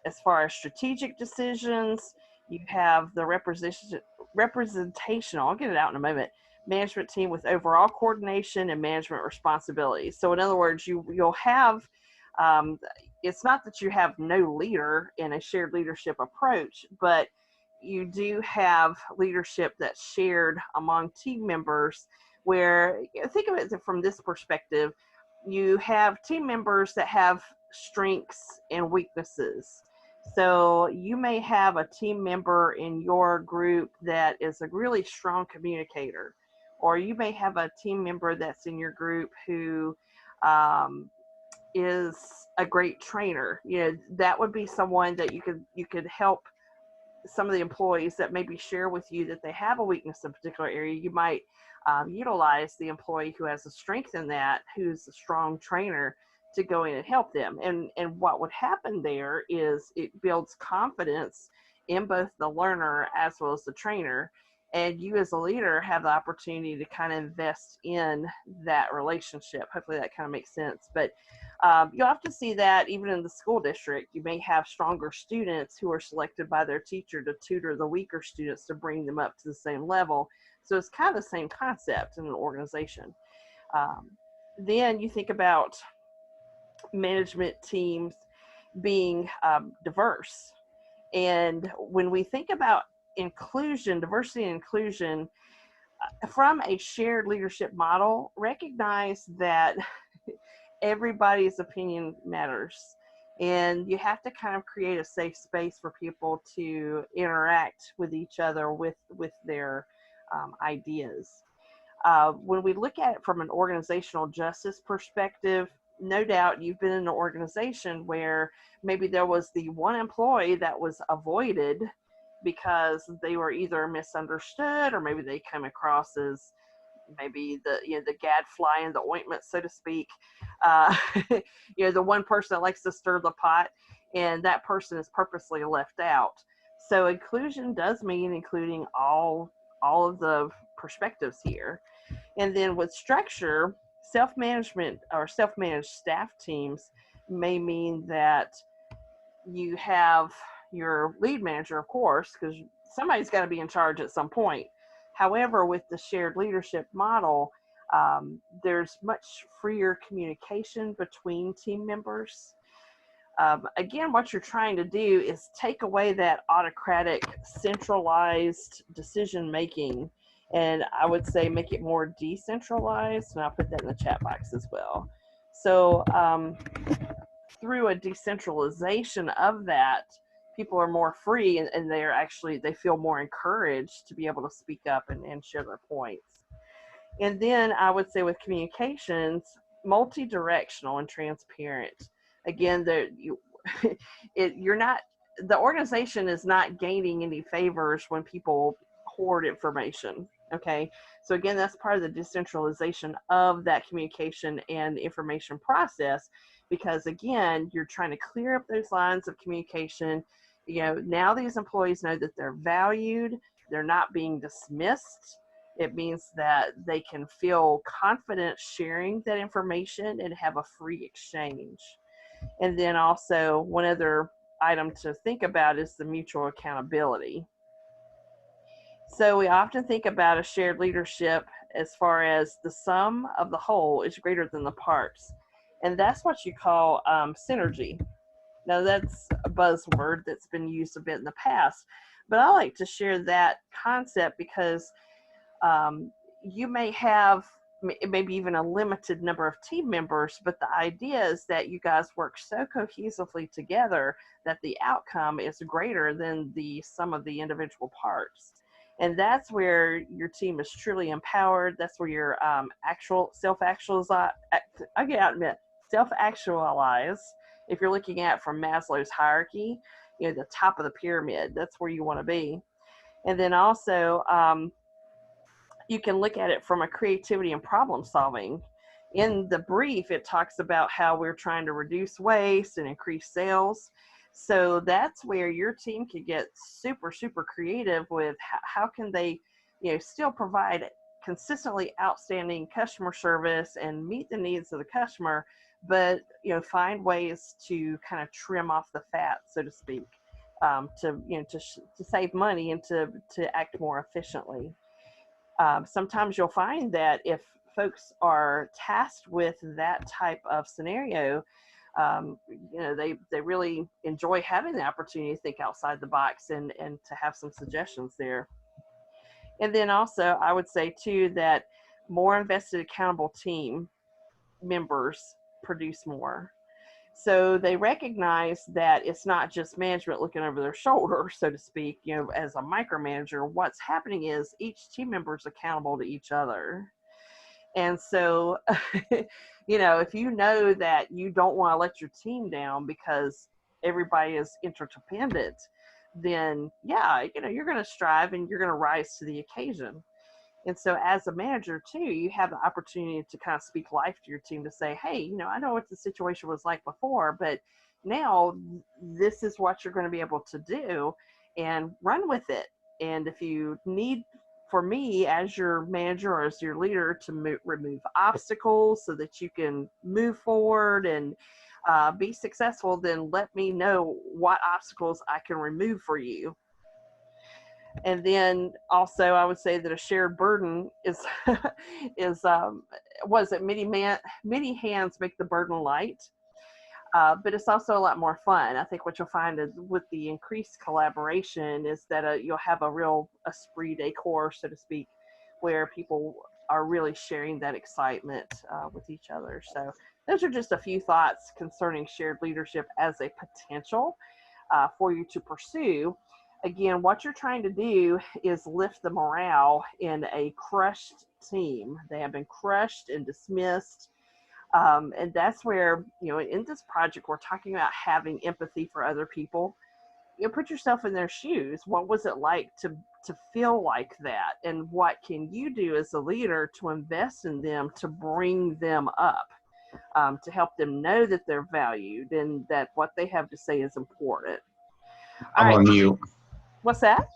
as far as strategic decisions. You have the representational, I'll get it out in a moment, management team with overall coordination and management responsibilities. So in other words, you'll have, it's not that you have no leader in a shared leadership approach, but you do have leadership that's shared among team members, where think of it from this perspective. You have team members that have strengths and weaknesses. So you may have a team member in your group that is a really strong communicator, or you may have a team member that's in your group who is a great trainer. That would be someone that you could help some of the employees that maybe share with you that they have a weakness in a particular area. You might utilize the employee who has a strength in that, who's a strong trainer, to go in and help them. And what would happen there is it builds confidence in both the learner as well as the trainer. And you as a leader have the opportunity to kind of invest in that relationship. Hopefully that kind of makes sense. But you'll have to see that even in the school district. You may have stronger students who are selected by their teacher to tutor the weaker students to bring them up to the same level. So it's kind of the same concept in an organization. Then you think about management teams being diverse. And when we think about inclusion, diversity and inclusion, from a shared leadership model, recognize that everybody's opinion matters. And you have to kind of create a safe space for people to interact with each other with their ideas. When we look at it from an organizational justice perspective, no doubt you've been in an organization where maybe there was the one employee that was avoided because they were either misunderstood, or maybe they came across as maybe the gadfly in the ointment, so to speak. uh, the one person that likes to stir the pot, and that person is purposely left out. So inclusion does mean including all of the perspectives here. And then with structure, self-management or self-managed staff teams may mean that you have your lead manager, of course, because somebody's got to be in charge at some point. However, with the shared leadership model, there's much freer communication between team members. Again, what you're trying to do is take away that autocratic, centralized decision making, and I would say make it more decentralized. And I'll put that in the chat box as well. So through a decentralization of that, people are more free, and they feel more encouraged to be able to speak up and share their points. And then I would say with communications, multi-directional and transparent. Again, you're not, the organization is not gaining any favors when people hoard information. Okay, so again, that's part of the decentralization of that communication and information process, because again, you're trying to clear up those lines of communication. Now these employees know that they're valued, they're not being dismissed. It means that they can feel confident sharing that information and have a free exchange. And then also, one other item to think about is the mutual accountability. So we often think about a shared leadership as far as the sum of the whole is greater than the parts. And that's what you call synergy. Now, that's a buzzword that's been used a bit in the past, but I like to share that concept because you may have maybe even a limited number of team members, but the idea is that you guys work so cohesively together that the outcome is greater than the sum of the individual parts. And that's where your team is truly empowered. That's where your actual self-actualize. If you're looking at from Maslow's hierarchy, the top of the pyramid, that's where you want to be. And then also, you can look at it from a creativity and problem solving. In the brief, it talks about how we're trying to reduce waste and increase sales. So that's where your team can get super, super creative with how can they, still provide consistently outstanding customer service and meet the needs of the customer, but, find ways to kind of trim off the fat, so to speak, to save money and to act more efficiently. Sometimes you'll find that if folks are tasked with that type of scenario, they really enjoy having the opportunity to think outside the box and to have some suggestions there. And then also, I would say too that more invested, accountable team members produce more. So they recognize that it's not just management looking over their shoulder, so to speak, as a micromanager. What's happening is each team member is accountable to each other. And so, if you know that you don't want to let your team down because everybody is interdependent, then you're going to strive and you're going to rise to the occasion. And so as a manager too, you have the opportunity to kind of speak life to your team to say, hey, I know what the situation was like before, but now this is what you're going to be able to do, and run with it. And if you need for me, as your manager or as your leader, to remove obstacles so that you can move forward and be successful, then let me know what obstacles I can remove for you. And then also, I would say that a shared burden is was it many hands make the burden light, but it's also a lot more fun. I think what you'll find is with the increased collaboration is that you'll have a real esprit de corps, so to speak, where people are really sharing that excitement with each other. So those are just a few thoughts concerning shared leadership as a potential for you to pursue. Again, what you're trying to do is lift the morale in a crushed team. They have been crushed and dismissed. And that's where, in this project, we're talking about having empathy for other people. Put yourself in their shoes. What was it like to feel like that? And what can you do as a leader to invest in them, to bring them up, to help them know that they're valued and that what they have to say is important? I'm on mute. What's that?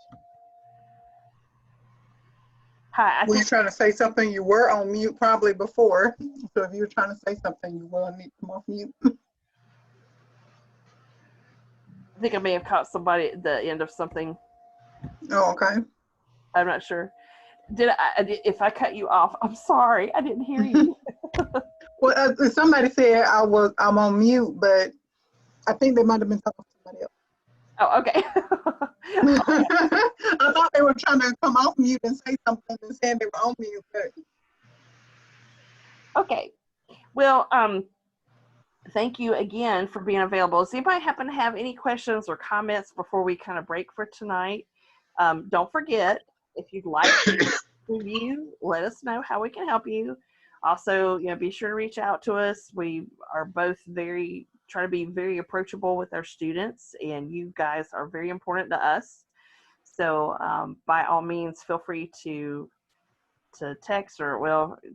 Hi. Were you trying to say something? You were on mute probably before. So if you're trying to say something, you will need to come off mute. I think I may have caught somebody at the end of something. Oh, okay. I'm not sure. If I cut you off, I'm sorry. I didn't hear you. Well, somebody said I'm on mute, but I think they might have been talking to somebody else. Oh, okay. I thought they were trying to come off mute and say something and saying they were on mute. But... Okay. Well, thank you again for being available. Does anybody happen to have any questions or comments before we kind of break for tonight? Don't forget, if you'd like to review, let us know how we can help you. Also, be sure to reach out to us. We are both try to be very approachable with our students, and you guys are very important to us. So by all means, feel free to text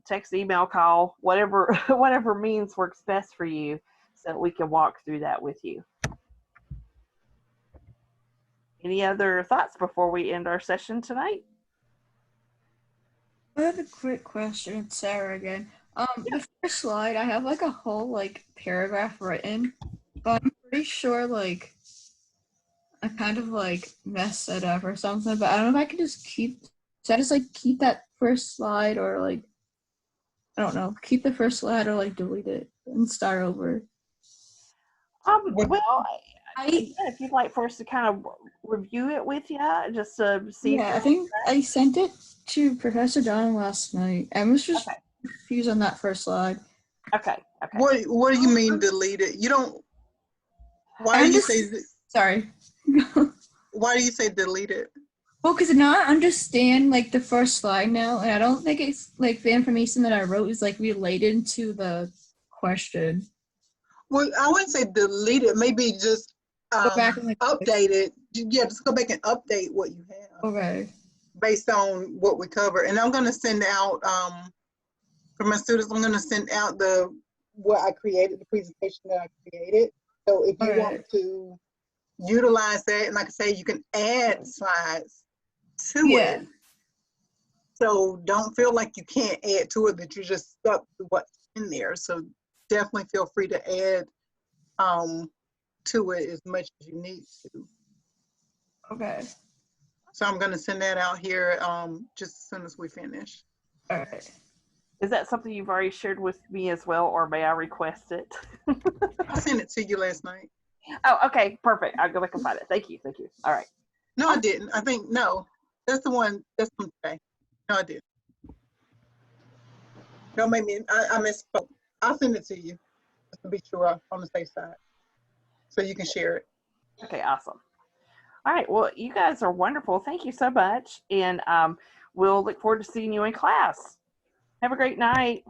text, email, call, whatever means works best for you, so that we can walk through that with you. Any other thoughts before we end our session tonight? I have a quick question, Sarah, again. The first slide, I have like a whole paragraph written, but I'm pretty sure I kind of messed it up or something, but I don't know if I can just keep that first slide, or I don't know, keep the first slide, or delete it and start over. Well, if you'd like for us to kind of review it with you, just to see. Yeah, I think I sent it to Professor Don last night. I was just confused on that first slide. Okay. What do you mean delete it? You don't. Why do you say? Sorry. Why do you say delete it? Well, because now I understand the first slide now, and I don't think it's the information that I wrote is related to the question. Well, I wouldn't say delete it. Maybe just go back and update it. Yeah, just go back and update what you have. Okay. Based on what we cover, and I'm going to send out for my students. I'm going to send out what I created, the presentation that I created. So if you want to utilize that, and like I say, you can add slides to it. So don't feel like you can't add to it, that you're just stuck to what's in there. So definitely feel free to add to it as much as you need to. Okay. So I'm going to send that out here just as soon as we finish. All right. Is that something you've already shared with me as well, or may I request it? I sent it to you last night. Oh, okay, perfect. I'll go back and find it. Thank you. All right. No, I didn't. I think, no. That's the one, that's from today. No, I didn't. Don't make me, I misspoke. I'll send it to you, just to be sure on the safe side, so you can share it. Okay, awesome. All right, well, you guys are wonderful. Thank you so much, and we'll look forward to seeing you in class. Have a great night.